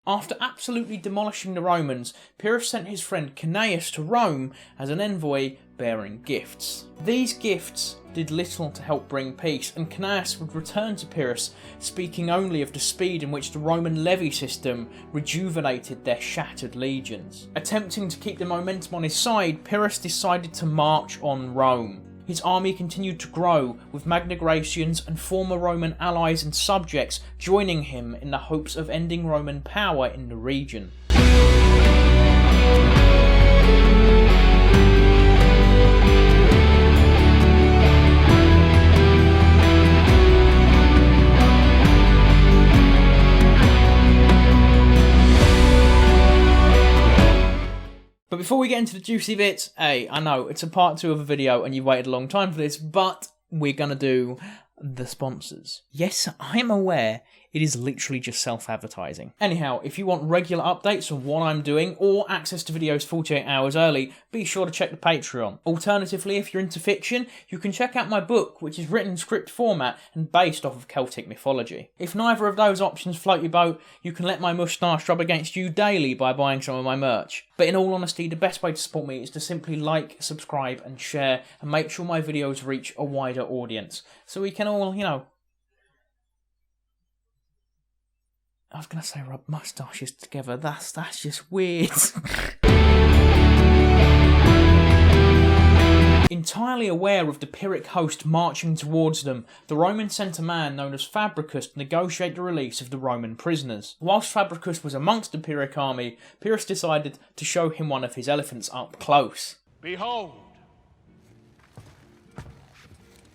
After absolutely demolishing the Romans, Pyrrhus sent his friend Cnaeus to Rome as an envoy bearing gifts. These gifts did little to help bring peace, and Cnaeus would return to Pyrrhus, speaking only of the speed in which the Roman levy system rejuvenated their shattered legions. Attempting to keep the momentum on his side, Pyrrhus decided to march on Rome. His army continued to grow, with Magnagraecians and former Roman allies and subjects joining him in the hopes of ending Roman power in the region. But before we get into the juicy bits, hey, I know, it's a part 2 of a video and you've waited a long time for this, but we're gonna do the sponsors. Yes, I am aware it is literally just self-advertising. Anyhow, if you want regular updates on what I'm doing or access to videos 48 hours early, be sure to check the Patreon. Alternatively, if you're into fiction, you can check out my book, which is written in script format and based off of Celtic mythology. If neither of those options float your boat, you can let my moustache rub against you daily by buying some of my merch. But in all honesty, the best way to support me is to simply like, subscribe and share, and make sure my videos reach a wider audience, so we can all, you know, I was going to say rub moustaches together, that's just weird. Entirely aware of the Pyrrhic host marching towards them, the Romans sent a man known as Fabricius to negotiate the release of the Roman prisoners. Whilst Fabricius was amongst the Pyrrhic army, Pyrrhus decided to show him one of his elephants up close. Behold,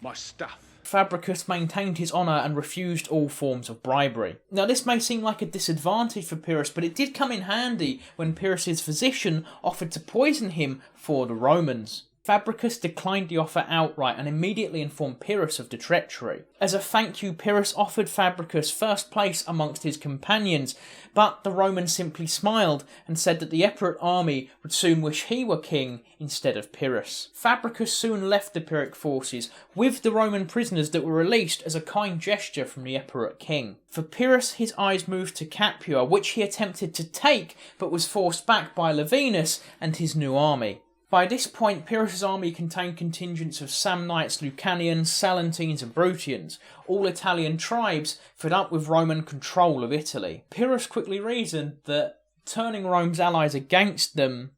my stuff. Fabricius maintained his honour and refused all forms of bribery. Now this may seem like a disadvantage for Pyrrhus, but it did come in handy when Pyrrhus's physician offered to poison him for the Romans. Fabricius declined the offer outright and immediately informed Pyrrhus of the treachery. As a thank you, Pyrrhus offered Fabricius first place amongst his companions, but the Roman simply smiled and said that the Epirot army would soon wish he were king instead of Pyrrhus. Fabricius soon left the Pyrrhic forces with the Roman prisoners that were released as a kind gesture from the Epirot king. For Pyrrhus, his eyes moved to Capua, which he attempted to take but was forced back by Lavinus and his new army. By this point, Pyrrhus' army contained contingents of Samnites, Lucanians, Salentines and Bruttians, all Italian tribes fed up with Roman control of Italy. Pyrrhus quickly reasoned that turning Rome's allies against them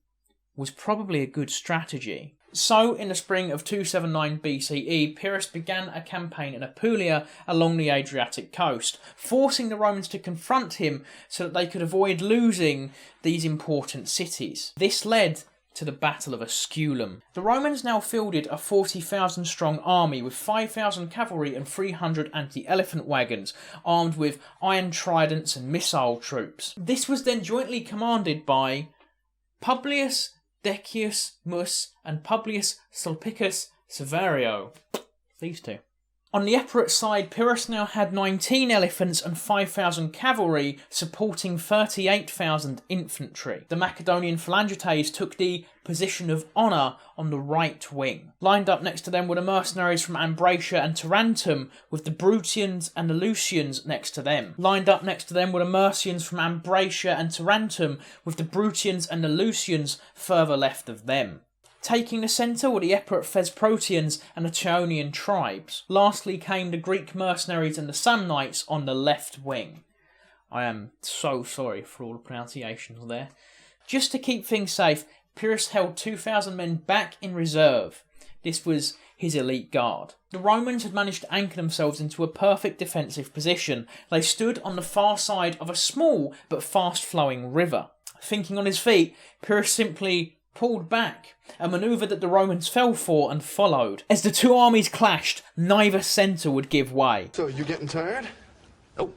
was probably a good strategy. So, in the spring of 279 BCE, Pyrrhus began a campaign in Apulia along the Adriatic coast, forcing the Romans to confront him so that they could avoid losing these important cities. This led to the Battle of Asculum. The Romans now fielded a 40,000 strong army with 5,000 cavalry and 300 anti-elephant wagons, armed with iron tridents and missile troops. This was then jointly commanded by Publius Decius Mus and Publius Sulpicius Severio. These two. On the Epirot side, Pyrrhus now had 19 elephants and 5,000 cavalry, supporting 38,000 infantry. The Macedonian phalangites took the position of honour on the right wing. Lined up next to them were the mercenaries from Ambracia and Tarentum, with the Bruttians and the Lucians next to them. Lined up next to them were the Mercians from Ambracia and Tarentum, with the Bruttians and the Lucians further left of them. Taking the centre were the Epirot Thesprotians and the Chaonian tribes. Lastly came the Greek mercenaries and the Samnites on the left wing. I am so sorry for all the pronunciations there. Just to keep things safe, Pyrrhus held 2,000 men back in reserve. This was his elite guard. The Romans had managed to anchor themselves into a perfect defensive position. They stood on the far side of a small but fast-flowing river. Thinking on his feet, Pyrrhus simply pulled back, a manoeuvre that the Romans fell for and followed. As the two armies clashed, neither centre would give way. So, you getting tired? Oh,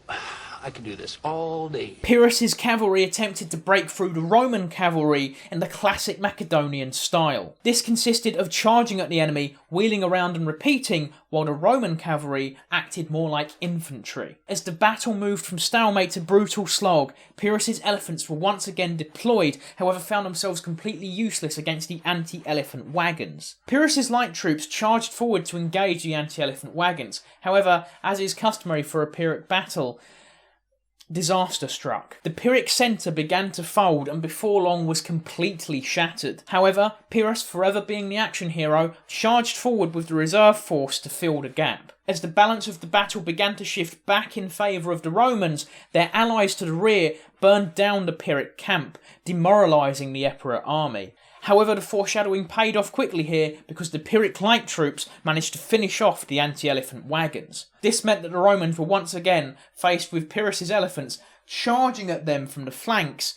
I could do this all day. Pyrrhus' cavalry attempted to break through the Roman cavalry in the classic Macedonian style. This consisted of charging at the enemy, wheeling around and repeating, while the Roman cavalry acted more like infantry. As the battle moved from stalemate to brutal slog, Pyrrhus' elephants were once again deployed, however found themselves completely useless against the anti-elephant wagons. Pyrrhus' light troops charged forward to engage the anti-elephant wagons. However, as is customary for a Pyrrhic battle, disaster struck. The Pyrrhic centre began to fold and before long was completely shattered. However, Pyrrhus, forever being the action hero, charged forward with the reserve force to fill the gap. As the balance of the battle began to shift back in favour of the Romans, their allies to the rear burned down the Pyrrhic camp, demoralising the Epirot army. However, the foreshadowing paid off quickly here because the Pyrrhic light troops managed to finish off the anti-elephant wagons. This meant that the Romans were once again faced with Pyrrhus's elephants charging at them from the flanks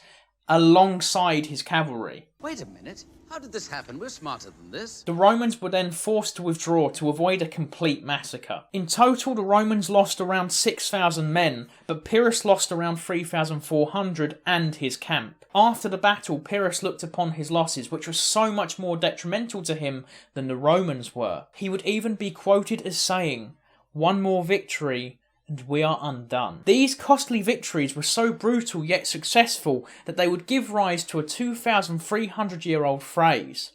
alongside his cavalry. Wait a minute. How did this happen? We're smarter than this. The Romans were then forced to withdraw to avoid a complete massacre. In total, the Romans lost around 6,000 men, but Pyrrhus lost around 3,400 and his camp. After the battle, Pyrrhus looked upon his losses, which were so much more detrimental to him than the Romans were. He would even be quoted as saying, "One more victory and we are undone." These costly victories were so brutal yet successful that they would give rise to a 2,300-year-old phrase,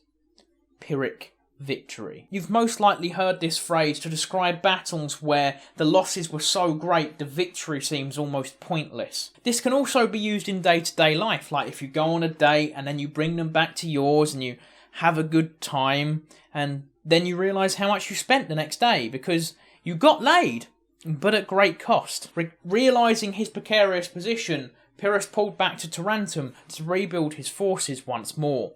Pyrrhic victory. You've most likely heard this phrase to describe battles where the losses were so great the victory seems almost pointless. This can also be used in day-to-day life, like if you go on a date and then you bring them back to yours and you have a good time and then you realise how much you spent the next day because you got laid, but at great cost. Realising his precarious position, Pyrrhus pulled back to Tarentum to rebuild his forces once more.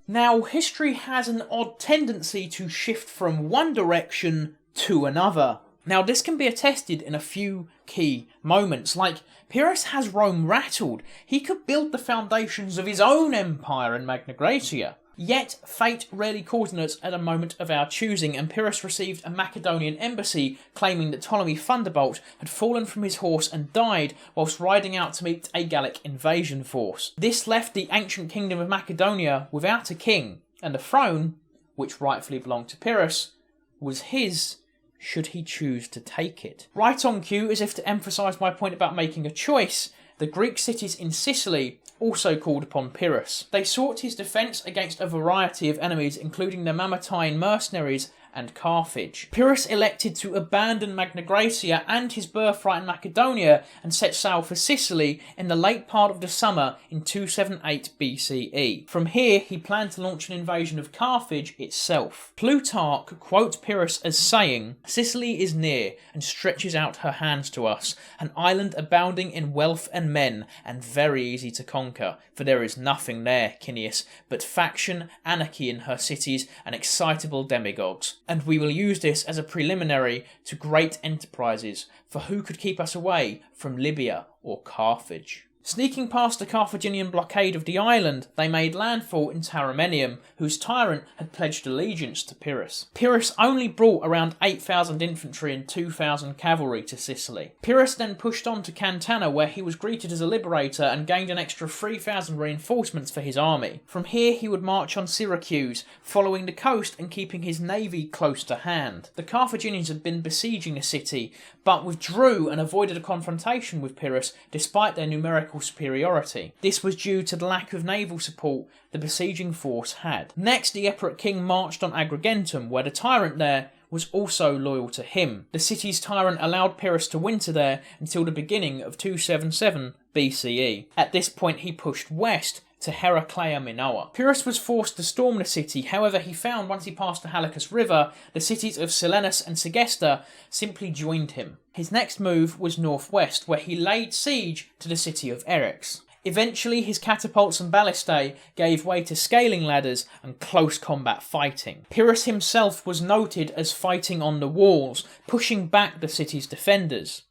Now, history has an odd tendency to shift from one direction to another. Now, this can be attested in a few key moments, like Pyrrhus has Rome rattled. He could build the foundations of his own empire in Magna Graecia. Yet, fate rarely caught us at a moment of our choosing, and Pyrrhus received a Macedonian embassy claiming that Ptolemy Thunderbolt had fallen from his horse and died whilst riding out to meet a Gallic invasion force. This left the ancient kingdom of Macedonia without a king, and the throne, which rightfully belonged to Pyrrhus, was his should he choose to take it. Right on cue, as if to emphasise my point about making a choice, the Greek cities in Sicily also called upon Pyrrhus. They sought his defence against a variety of enemies, including the Mamertine mercenaries and Carthage. Pyrrhus elected to abandon Magna Graecia and his birthright in Macedonia and set sail for Sicily in the late part of the summer in 278 BCE. From here, he planned to launch an invasion of Carthage itself. Plutarch quotes Pyrrhus as saying, "Sicily is near and stretches out her hands to us, an island abounding in wealth and men, and very easy to conquer, for there is nothing there, Cineas, but faction, anarchy in her cities, and excitable demagogues. And we will use this as a preliminary to great enterprises, for who could keep us away from Libya or Carthage?" Sneaking past the Carthaginian blockade of the island, they made landfall in Taramenium, whose tyrant had pledged allegiance to Pyrrhus. Pyrrhus only brought around 8,000 infantry and 2,000 cavalry to Sicily. Pyrrhus then pushed on to Cantana, where he was greeted as a liberator and gained an extra 3,000 reinforcements for his army. From here he would march on Syracuse, following the coast and keeping his navy close to hand. The Carthaginians had been besieging the city, but withdrew and avoided a confrontation with Pyrrhus despite their numerical superiority. This was due to the lack of naval support the besieging force had. Next, the Epirot king marched on Agrigentum, where the tyrant there was also loyal to him. The city's tyrant allowed Pyrrhus to winter there until the beginning of 277 BCE. At this point he pushed west to Heraclea Minoa. Pyrrhus was forced to storm the city, however he found once he passed the Halykos River, the cities of Selenus and Segesta simply joined him. His next move was northwest, where he laid siege to the city of Eryx. Eventually his catapults and ballistae gave way to scaling ladders and close combat fighting. Pyrrhus himself was noted as fighting on the walls, pushing back the city's defenders.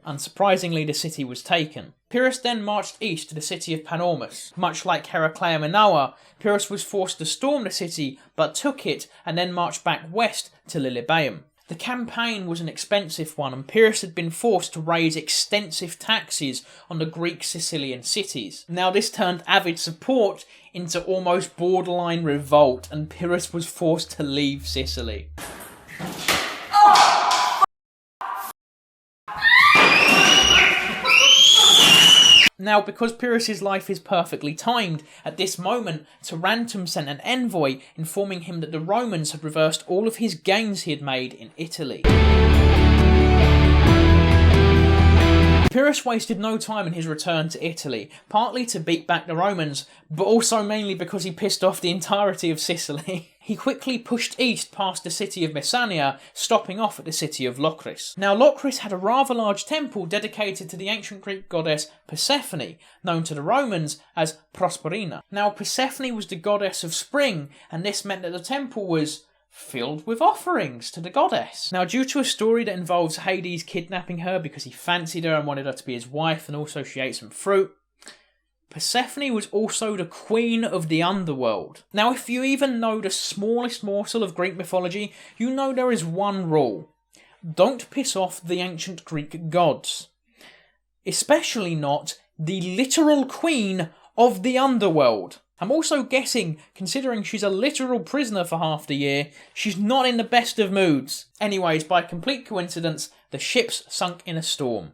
Unsurprisingly, the city was taken. Pyrrhus then marched east to the city of Panormus. Much like Heraclea Minoa, Pyrrhus was forced to storm the city, but took it and then marched back west to Lilybaeum. The campaign was an expensive one, and Pyrrhus had been forced to raise extensive taxes on the Greek Sicilian cities. Now this turned avid support into almost borderline revolt, and Pyrrhus was forced to leave Sicily. Now, because Pyrrhus's life is perfectly timed, at this moment, Tarentum sent an envoy informing him that the Romans had reversed all of his gains he had made in Italy. Pyrrhus wasted no time in his return to Italy, partly to beat back the Romans, but also mainly because he pissed off the entirety of Sicily. He quickly pushed east past the city of Messania, stopping off at the city of Locris. Now, Locris had a rather large temple dedicated to the ancient Greek goddess Persephone, known to the Romans as Prosperina. Now, Persephone was the goddess of spring, and this meant that the temple was filled with offerings to the goddess. Now, due to a story that involves Hades kidnapping her because he fancied her and wanted her to be his wife, and also she ate some fruit, Persephone was also the queen of the underworld. Now, if you even know the smallest morsel of Greek mythology, you know there is one rule. Don't piss off the ancient Greek gods. Especially not the literal queen of the underworld. I'm also guessing, considering she's a literal prisoner for half the year, she's not in the best of moods. Anyways, by complete coincidence, the ships sunk in a storm,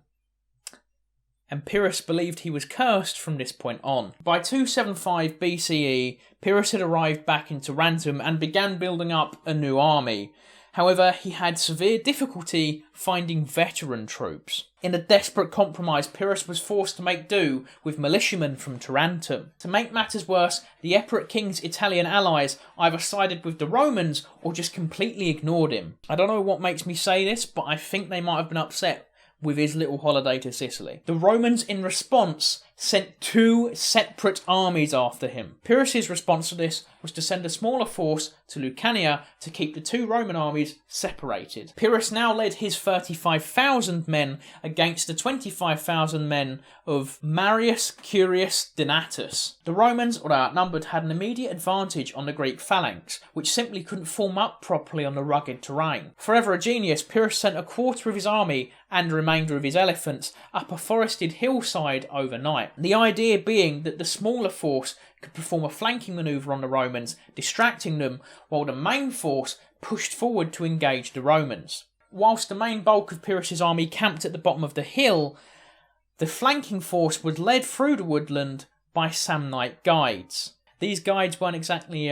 and Pyrrhus believed he was cursed from this point on. By 275 BCE, Pyrrhus had arrived back in Tarentum and began building up a new army. However, he had severe difficulty finding veteran troops. In a desperate compromise, Pyrrhus was forced to make do with militiamen from Tarentum. To make matters worse, the Epirhic king's Italian allies either sided with the Romans or just completely ignored him. I don't know what makes me say this, but I think they might have been upset with his little holiday to Sicily. The Romans, in response, sent 2 separate armies after him. Pyrrhus's response to this was to send a smaller force to Lucania to keep the 2 Roman armies separated. Pyrrhus now led his 35,000 men against the 25,000 men of Marius Curius Donatus. The Romans, although outnumbered, had an immediate advantage on the Greek phalanx, which simply couldn't form up properly on the rugged terrain. Forever a genius, Pyrrhus sent a quarter of his army and the remainder of his elephants up a forested hillside overnight. The idea being that the smaller force could perform a flanking manoeuvre on the Romans, distracting them, while the main force pushed forward to engage the Romans. Whilst the main bulk of Pyrrhus's army camped at the bottom of the hill, the flanking force was led through the woodland by Samnite guides. These guides weren't exactly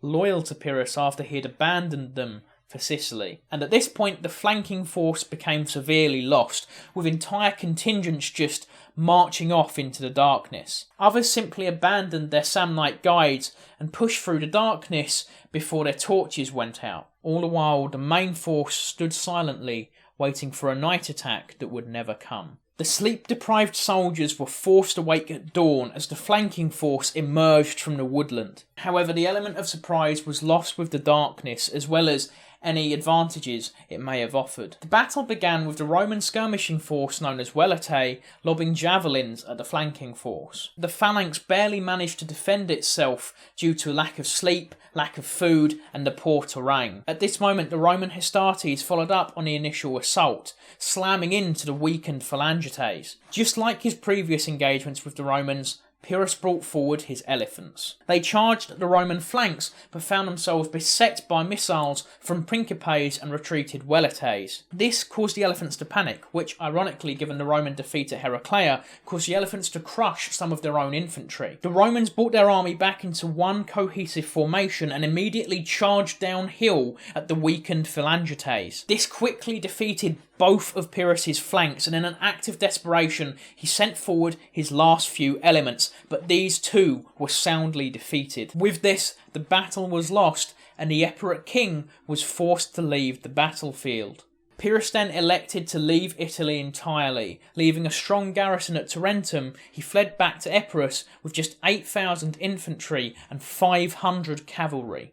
loyal to Pyrrhus after he had abandoned them for Sicily, and at this point the flanking force became severely lost, with entire contingents just marching off into the darkness. Others simply abandoned their Samnite guides and pushed through the darkness before their torches went out. All the while, the main force stood silently, waiting for a night attack that would never come. The sleep-deprived soldiers were forced awake at dawn as the flanking force emerged from the woodland. However, the element of surprise was lost with the darkness, as well as any advantages it may have offered. The battle began with the Roman skirmishing force known as Veletae lobbing javelins at the flanking force. The phalanx barely managed to defend itself due to lack of sleep, lack of food, and the poor terrain. At this moment, the Roman Hestartes followed up on the initial assault, slamming into the weakened Phalangites. Just like his previous engagements with the Romans, Pyrrhus brought forward his elephants. They charged at the Roman flanks, but found themselves beset by missiles from Principes and retreated Veletaes. This caused the elephants to panic, which, ironically, given the Roman defeat at Heraclea, caused the elephants to crush some of their own infantry. The Romans brought their army back into one cohesive formation and immediately charged downhill at the weakened Phalangites. This quickly defeated both of Pyrrhus's flanks, and in an act of desperation, he sent forward his last few elements, but these too were soundly defeated. With this, the battle was lost, and the Epirhic king was forced to leave the battlefield. Pyrrhus then elected to leave Italy entirely. Leaving a strong garrison at Tarentum, he fled back to Epirus with just 8,000 infantry and 500 cavalry.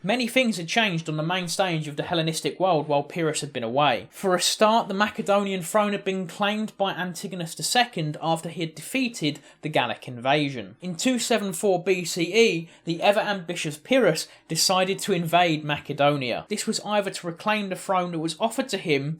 Many things had changed on the main stage of the Hellenistic world while Pyrrhus had been away. For a start, the Macedonian throne had been claimed by Antigonus II after he had defeated the Gallic invasion. In 274 BCE, the ever-ambitious Pyrrhus decided to invade Macedonia. This was either to reclaim the throne that was offered to him,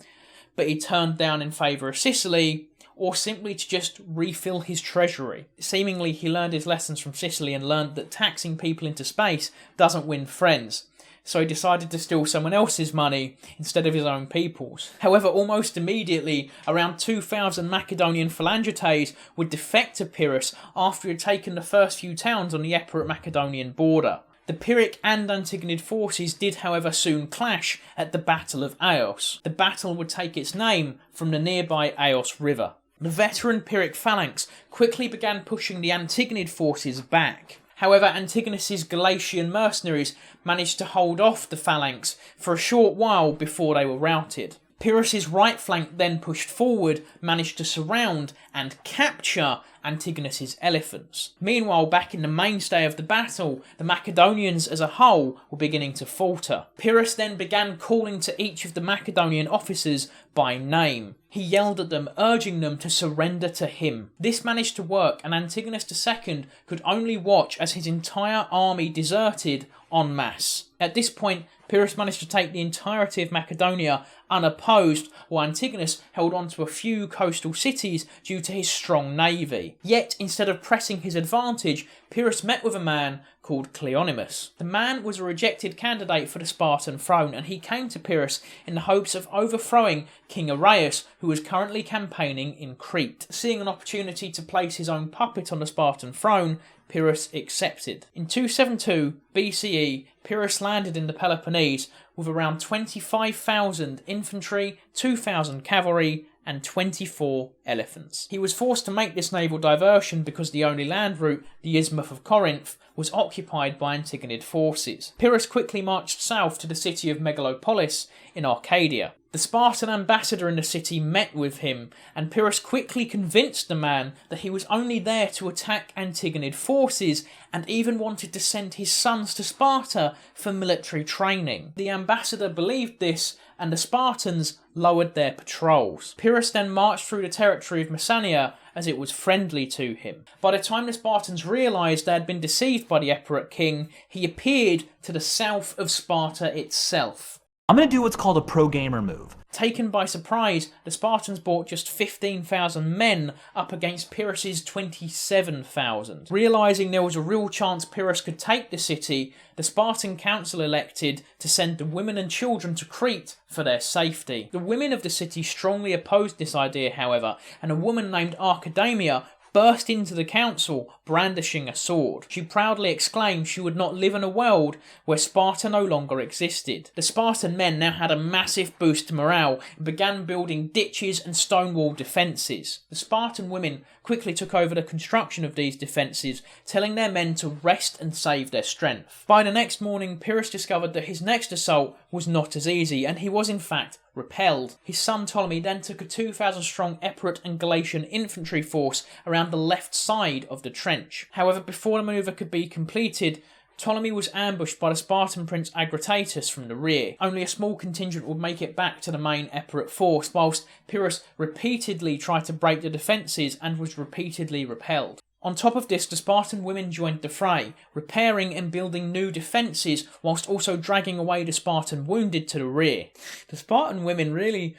but he turned down in favour of Sicily, or simply to just refill his treasury. Seemingly, he learned his lessons from Sicily and learned that taxing people into space doesn't win friends, so he decided to steal someone else's money instead of his own people's. However, almost immediately, around 2,000 Macedonian Phalangites would defect to Pyrrhus after he had taken the first few towns on the Epirot Macedonian border. The Pyrrhic and Antigonid forces did however soon clash at the Battle of Aos. The battle would take its name from the nearby Aos River. The veteran Pyrrhic phalanx quickly began pushing the Antigonid forces back. However, Antigonus's Galatian mercenaries managed to hold off the phalanx for a short while before they were routed. Pyrrhus's right flank then pushed forward, managed to surround and capture Antigonus's elephants. Meanwhile, back in the mainstay of the battle, the Macedonians as a whole were beginning to falter. Pyrrhus then began calling to each of the Macedonian officers by name. He yelled at them, urging them to surrender to him. This managed to work, and Antigonus II could only watch as his entire army deserted en masse. At this point, Pyrrhus managed to take the entirety of Macedonia unopposed, while Antigonus held on to a few coastal cities due to his strong navy. Yet, instead of pressing his advantage, Pyrrhus met with a man called Cleonymus. The man was a rejected candidate for the Spartan throne, and he came to Pyrrhus in the hopes of overthrowing King Arrhaeus, who was currently campaigning in Crete. Seeing an opportunity to place his own puppet on the Spartan throne, Pyrrhus accepted. In 272 BCE, Pyrrhus landed in the Peloponnese with around 25,000 infantry, 2,000 cavalry, and 24 elephants. He was forced to make this naval diversion because the only land route, the Isthmus of Corinth, was occupied by Antigonid forces. Pyrrhus quickly marched south to the city of Megalopolis in Arcadia. The Spartan ambassador in the city met with him, and Pyrrhus quickly convinced the man that he was only there to attack Antigonid forces, and even wanted to send his sons to Sparta for military training. The ambassador believed this, and the Spartans lowered their patrols. Pyrrhus then marched through the territory of Messania as it was friendly to him. By the time the Spartans realised they had been deceived by the Epirot king, he appeared to the south of Sparta itself. I'm going to do what's called a pro-gamer move. Taken by surprise, the Spartans brought just 15,000 men up against Pyrrhus's 27,000. Realising there was a real chance Pyrrhus could take the city, the Spartan council elected to send the women and children to Crete for their safety. The women of the city strongly opposed this idea, however, and a woman named Archidamia burst into the council, brandishing a sword. She proudly exclaimed she would not live in a world where Sparta no longer existed. The Spartan men now had a massive boost to morale and began building ditches and stone wall defences. The Spartan women quickly took over the construction of these defences, telling their men to rest and save their strength. By the next morning, Pyrrhus discovered that his next assault was not as easy, and he was in fact repelled. His son Ptolemy then took a 2,000 strong Epirot and Galatian infantry force around the left side of the trench. However, before the manoeuvre could be completed, Ptolemy was ambushed by the Spartan prince Agratatus from the rear. Only a small contingent would make it back to the main Epirot force, whilst Pyrrhus repeatedly tried to break the defences and was repeatedly repelled. On top of this, the Spartan women joined the fray, repairing and building new defences whilst also dragging away the Spartan wounded to the rear. The Spartan women really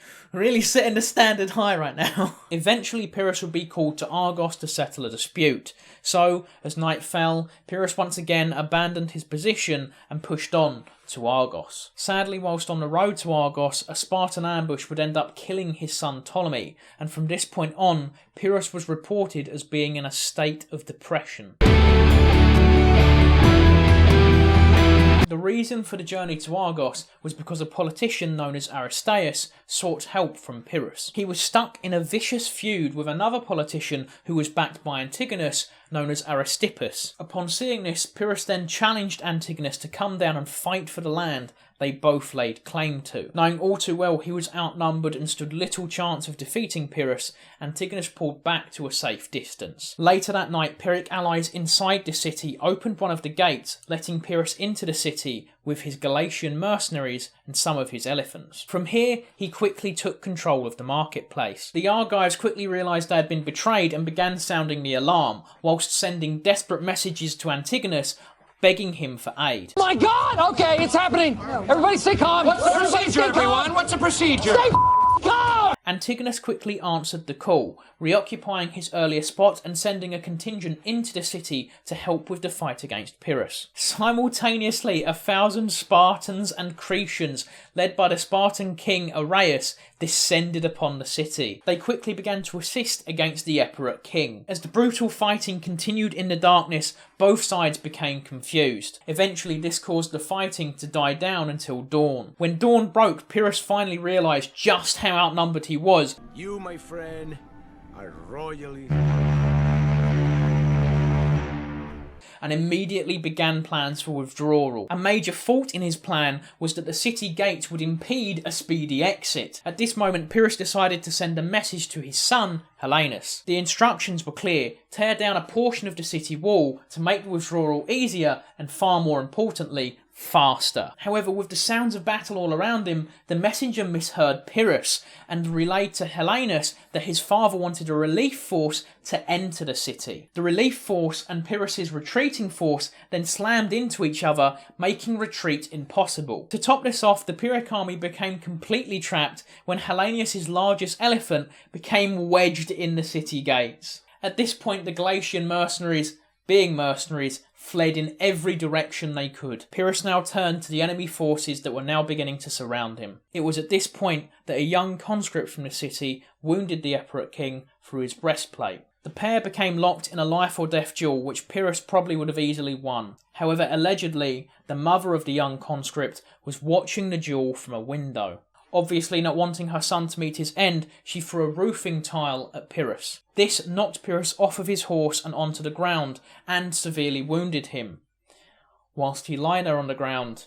setting the standard high right now. Eventually, Pyrrhus would be called to Argos to settle a dispute. So, as night fell, Pyrrhus once again abandoned his position and pushed on to Argos. Sadly, whilst on the road to Argos, a Spartan ambush would end up killing his son Ptolemy, and from this point on, Pyrrhus was reported as being in a state of depression. The reason for the journey to Argos was because a politician known as Aristaeus sought help from Pyrrhus. He was stuck in a vicious feud with another politician who was backed by Antigonus, known as Aristippus. Upon seeing this, Pyrrhus then challenged Antigonus to come down and fight for the land they both laid claim to. Knowing all too well he was outnumbered and stood little chance of defeating Pyrrhus, Antigonus pulled back to a safe distance. Later that night, Pyrrhic allies inside the city opened one of the gates, letting Pyrrhus into the city with his Galatian mercenaries and some of his elephants. From here, he quickly took control of the marketplace. The Argives quickly realised they had been betrayed and began sounding the alarm, whilst sending desperate messages to Antigonus, begging him for aid. My God! Okay, it's happening! Everybody stay calm! What's the procedure, everyone? What's the procedure? Stay calm! Antigonus quickly answered the call, reoccupying his earlier spot and sending a contingent into the city to help with the fight against Pyrrhus. Simultaneously, 1,000 Spartans and Cretians, led by the Spartan king Arrhaeus, descended upon the city. They quickly began to assist against the Epirot king. As the brutal fighting continued in the darkness, both sides became confused. Eventually this caused the fighting to die down until dawn. When dawn broke, Pyrrhus finally realised just how outnumbered he was. You, my friend, are royally... and immediately began plans for withdrawal. A major fault in his plan was that the city gates would impede a speedy exit. At this moment, Pyrrhus decided to send a message to his son, Helenus. The instructions were clear: tear down a portion of the city wall to make the withdrawal easier and, far more importantly, faster. However, with the sounds of battle all around him, the messenger misheard Pyrrhus and relayed to Helenus that his father wanted a relief force to enter the city. The relief force and Pyrrhus's retreating force then slammed into each other, making retreat impossible. To top this off, the Pyrrhic army became completely trapped when Helenus's largest elephant became wedged in the city gates. At this point, the Galatian mercenaries, being mercenaries, fled in every direction they could. Pyrrhus now turned to the enemy forces that were now beginning to surround him. It was at this point that a young conscript from the city wounded the Epirhic king through his breastplate. The pair became locked in a life or death duel which Pyrrhus probably would have easily won. However, allegedly, the mother of the young conscript was watching the duel from a window. Obviously not wanting her son to meet his end, she threw a roofing tile at Pyrrhus. This knocked Pyrrhus off of his horse and onto the ground, and severely wounded him. Whilst he lay there on the ground,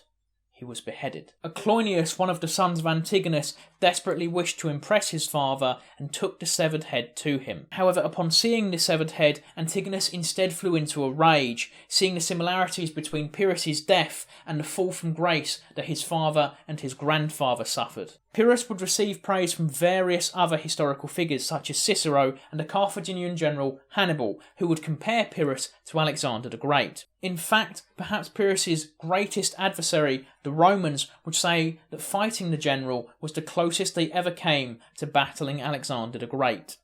he was beheaded. Clonius, one of the sons of Antigonus, desperately wished to impress his father and took the severed head to him. However, upon seeing the severed head, Antigonus instead flew into a rage, seeing the similarities between Pyrrhus's death and the fall from grace that his father and his grandfather suffered. Pyrrhus would receive praise from various other historical figures such as Cicero and the Carthaginian general Hannibal, who would compare Pyrrhus to Alexander the Great. In fact, perhaps Pyrrhus's greatest adversary, the Romans, would say that fighting the general was the closest they ever came to battling Alexander the Great.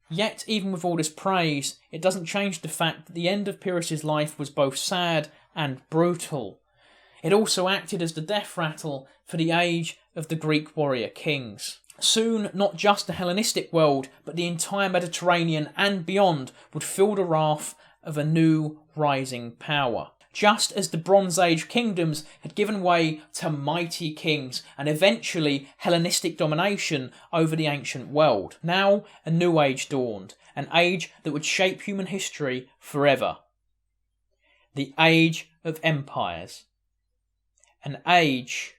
Yet, even with all this praise, it doesn't change the fact that the end of Pyrrhus's life was both sad and brutal. It also acted as the death rattle for the age of the Greek warrior kings. Soon, not just the Hellenistic world, but the entire Mediterranean and beyond would feel the wrath of a new rising power. Just as the Bronze Age kingdoms had given way to mighty kings and eventually Hellenistic domination over the ancient world, now a new age dawned, an age that would shape human history forever. The Age of Empires. An age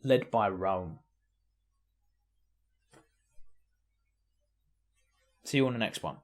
led by Rome. See you on the next one.